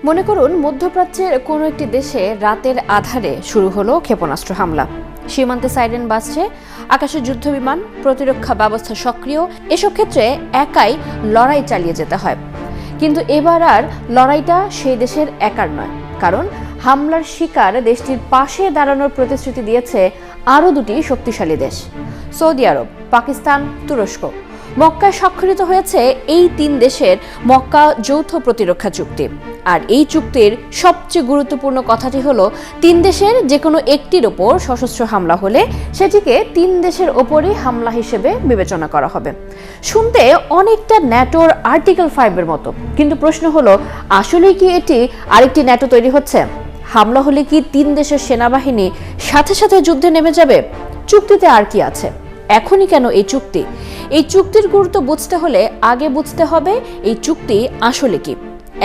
মনে করুন মধ্যপ্রাচ্যের কোনো একটি দেশে রাতের আধারে শুরু হলো ক্ষেপণাস্ত্র হামলা। সীমান্তে সাইরেন বাজছে, আকাশে যুদ্ধবিমান, প্রতিরক্ষা ব্যবস্থা সক্রিয়। এসব ক্ষেত্রে একাই লড়াই চালিয়ে যেতে হয়। কিন্তু এবার আর লড়াইটা সেই দেশের একার নয়, কারণ হামলার শিকার দেশটির পাশে দাঁড়ানোর প্রতিশ্রুতি দিয়েছে আরও দুটি শক্তিশালী দেশ, সৌদি আরব, পাকিস্তান, তুরস্ক। মক্কায় স্বাক্ষরিত হয়েছে এই তিন দেশের মক্কা যৌথ প্রতিরক্ষা চুক্তি। আর এই চুক্তির সবচেয়ে গুরুত্বপূর্ণ কথাটি হলো, তিন দেশের যে কোনো একটির ওপর সশস্ত্র হামলা হলে সেটিকে তিন দেশের ওপরই হামলা হিসেবে বিবেচনা করা হবে। শুনতে অনেকটা ন্যাটোর আর্টিকেল 5-এর মতো, কিন্তু প্রশ্ন হলো, আসলেই কি এটি আরেকটি ন্যাটো তৈরি হচ্ছে? হামলা হলে কি তিন দেশের সেনাবাহিনী সাথে সাথে যুদ্ধে নেমে যাবে? চুক্তিতে আর কি আছে? এখনই কেন এই চুক্তি? এই চুক্তির গুরুত্ব বুঝতে হলে আগে বুঝতে হবে এই চুক্তি আসলে কি,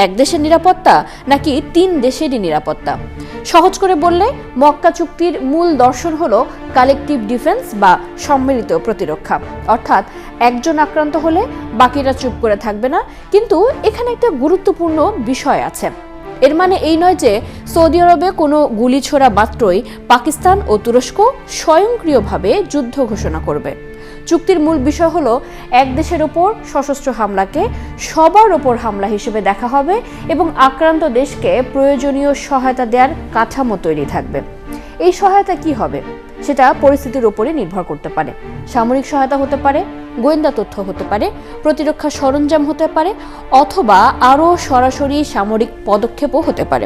এক দেশের নিরাপত্তা নাকি তিন দেশেরই নিরাপত্তা। সহজ করে বললে, মক্কা চুক্তির মূল দর্শন হলো কালেকটিভ ডিফেন্স বা সম্মিলিত প্রতিরক্ষা। অর্থাৎ একজন আক্রান্ত হলে বাকিরা চুপ করে থাকবে না। কিন্তু এখানে একটা গুরুত্বপূর্ণ বিষয় আছে। এর মানে এই নয় যে সৌদি আরবে কোনো গুলি ছোড়া মাত্রই পাকিস্তান ও তুরস্ক স্বয়ংক্রিয়ভাবে যুদ্ধ ঘোষণা করবে। চুক্তির মূল বিষয় হলো, এক দেশের ওপর সশস্ত্র হামলাকে সবার ওপর হামলা হিসেবে দেখা হবে এবং আক্রান্ত দেশকে প্রয়োজনীয় সহায়তা দেওয়ার কাঠামো তৈরি থাকবে। এই সহায়তা কি হবে সেটা পরিস্থিতির উপরে নির্ভর করতে পারে। সামরিক সহায়তা হতে পারে, গোয়েন্দা তথ্য হতে পারে, প্রতিরক্ষা সরঞ্জাম হতে পারে, অথবা আরও সরাসরি সামরিক পদক্ষেপও হতে পারে।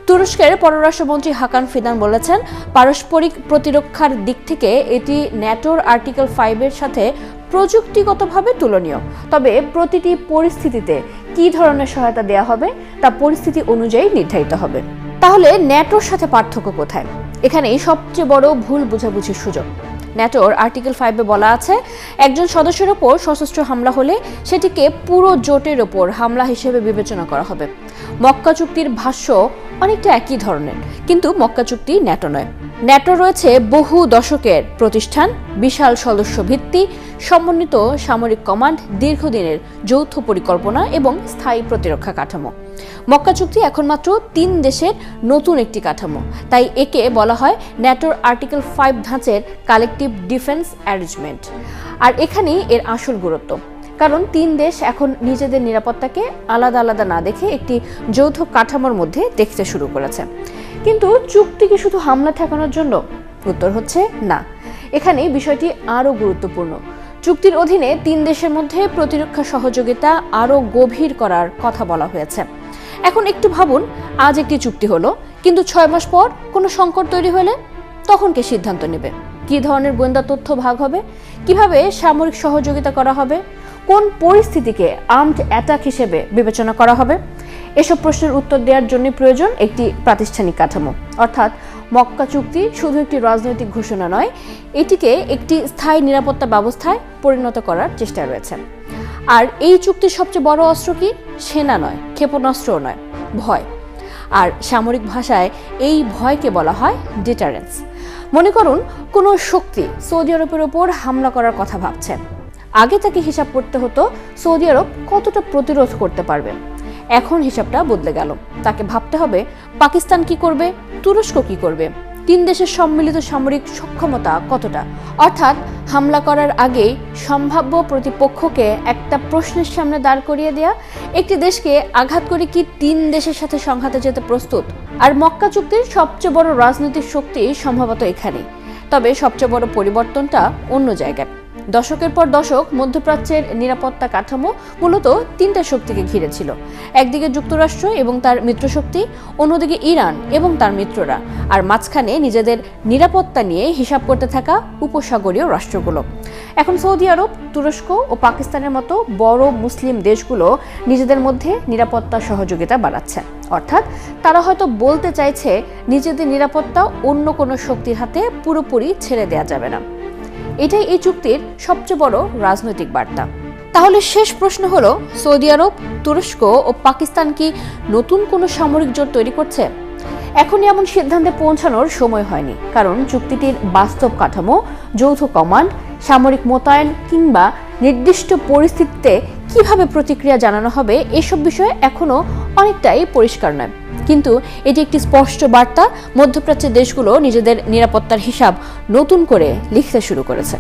তুরস্কের পররাষ্ট্রমন্ত্রী হাকান ফিদান বলেছেন, পারস্পরিক প্রতিরক্ষার দিক থেকে এটি ন্যাটোর আর্টিকেল 5-এর সাথে প্রযুক্তিগতভাবে তুলনীয়। তবে প্রতিটি পরিস্থিতিতে কী ধরনের সহায়তা দেওয়া হবে তা পরিস্থিতি অনুযায়ী নির্ধারিত হবে। তাহলে ন্যাটোর সাথে পার্থক্য কোথায়? এখানেই সবচেয়ে বড় ভুল বোঝাবুঝির সুযোগ। ন্যাটোর আর্টিকেল 5-এ বলা আছে, একজন সদস্যের ওপর সশস্ত্র হামলা হলে সেটিকে পুরো জোটের ওপর হামলা হিসেবে বিবেচনা করা হবে। মক্কা চুক্তির ভাষ্য অনেকটা একই ধরনের, কিন্তু মক্কা চুক্তি ন্যাটো নয়। ন্যাটো রয়েছে বহু দশকের প্রতিষ্ঠান, বিশাল সদস্য ভিত্তি, সমন্বিত সামরিক কমান্ড, দীর্ঘদিনের যৌথ পরিকল্পনা এবং স্থায়ী প্রতিরক্ষা কাঠামো। মক্কা চুক্তি এখন মাত্র তিন দেশের নতুন একটি কাঠামো, তাই একে বলা হয় ন্যাটোর আর্টিকেল 5 ধাঁচের কালেকটিভ ডিফেন্স অ্যারেঞ্জমেন্ট। আর এখানেই এর আসল গুরুত্ব, কারণ তিন দেশ এখন নিজেদের নিরাপত্তাকে আলাদা আলাদা না দেখে একটি যৌথ কাঠামোর মধ্যে দেখতে শুরু করেছে। কিন্তু চুক্তি কি শুধু হামলা ঠেকানোর জন্য? উত্তর হচ্ছে না। এখানে বিষয়টি আরও গুরুত্বপূর্ণ। চুক্তির অধীনে তিন দেশের মধ্যে প্রতিরক্ষা সহযোগিতা আরও গভীর করার কথা বলা হয়েছে। এখন একটু ভাবুন, আজ একটি চুক্তি হলো, কিন্তু 6 মাস পর কোনো সংকট তৈরি হলে তখন কে সিদ্ধান্ত নেবে? কী ধরনের গোয়েন্দা তথ্য ভাগ হবে? কিভাবে সামরিক সহযোগিতা করা হবে? কোন পরিস্থিতিকে আর্মড অ্যাটাক হিসেবে বিবেচনা করা হবে? এসব প্রশ্নের উত্তর দেওয়ার জন্য প্রয়োজন একটি প্রাতিষ্ঠানিক কাঠামো। অর্থাৎ মক্কা চুক্তি শুধু একটি রাজনৈতিক ঘোষণা নয়, এটিকে একটি স্থায়ী নিরাপত্তা ব্যবস্থায় পরিণত করার চেষ্টা রয়েছে। আর এই চুক্তির সবচেয়ে বড় অস্ত্র কি? সেনা নয়, ক্ষেপণাস্ত্রও নয়, ভয়। আর সামরিক ভাষায় এই ভয়কে বলা হয় ডিটারেন্স। মনে করুন কোনো শক্তি সৌদি আরবের ওপর হামলা করার কথা ভাবছে। আগে তাকে হিসাব করতে হতো সৌদি আরব কতটা প্রতিরোধ করতে পারবে। এখন হিসাবটা বদলে গেল। তাকে ভাবতে হবে পাকিস্তান কি করবে, তুরস্ক কি করবে, তিন দেশের সম্মিলিত সামরিক সক্ষমতা কতটা। অর্থাৎ হামলা করার আগেই সম্ভাব্য প্রতিপক্ষকে একটা প্রশ্নের সামনে দাঁড় করিয়ে দেয়া, একটি দেশকে আঘাত করে কি তিন দেশের সাথে সংঘাতে যেতে প্রস্তুত? আর মক্কা চুক্তির সবচেয়ে বড় রাজনৈতিক শক্তি সম্ভবত এখানেই। তবে সবচেয়ে বড় পরিবর্তনটা অন্য জায়গায়। দশকের পর দশক মধ্যপ্রাচ্যের নিরাপত্তা কাঠামো মূলত তিনটা শক্তিকে ঘিরে ছিল। একদিকে যুক্তরাষ্ট্র এবং তার মিত্রশক্তি, অন্যদিকে ইরান এবং তার মিত্ররা, আর মাঝখানে নিজেদের নিরাপত্তা নিয়ে হিসাব করতে থাকা উপসাগরীয় রাষ্ট্রগুলো। এখন সৌদি আরব, তুরস্ক ও পাকিস্তানের মতো বড় মুসলিম দেশগুলো নিজেদের মধ্যে নিরাপত্তা সহযোগিতা বাড়াচ্ছে। অর্থাৎ তারা হয়তো বলতে চাইছে, নিজেদের নিরাপত্তা অন্য কোনো শক্তির হাতে পুরোপুরি ছেড়ে দেওয়া যাবে না। এটাই এই চুক্তির সবচেয়ে বড় রাজনৈতিক বার্তা। তাহলে শেষ প্রশ্ন হলো, সৌদি আরব, তুরস্ক ও পাকিস্তান কি নতুন কোনো সামরিক জোট তৈরি করছে? এখনই এমন সিদ্ধান্তে পৌঁছানোর সময় হয়নি, কারণ চুক্তিটির বাস্তব কাঠামো, যৌথ কমান্ড, সামরিক মোতায়েন কিংবা নির্দিষ্ট পরিস্থিতিতে কিভাবে প্রতিক্রিয়া জানানো হবে এসব বিষয়ে এখনো অনেকটাই পরিষ্কার নয়, কিন্তু এটি একটি স্পষ্ট বার্তা মধ্যপ্রাচ্যের দেশগুলো নিজেদের নিরাপত্তার হিসাব নতুন করে লিখতে শুরু করেছে।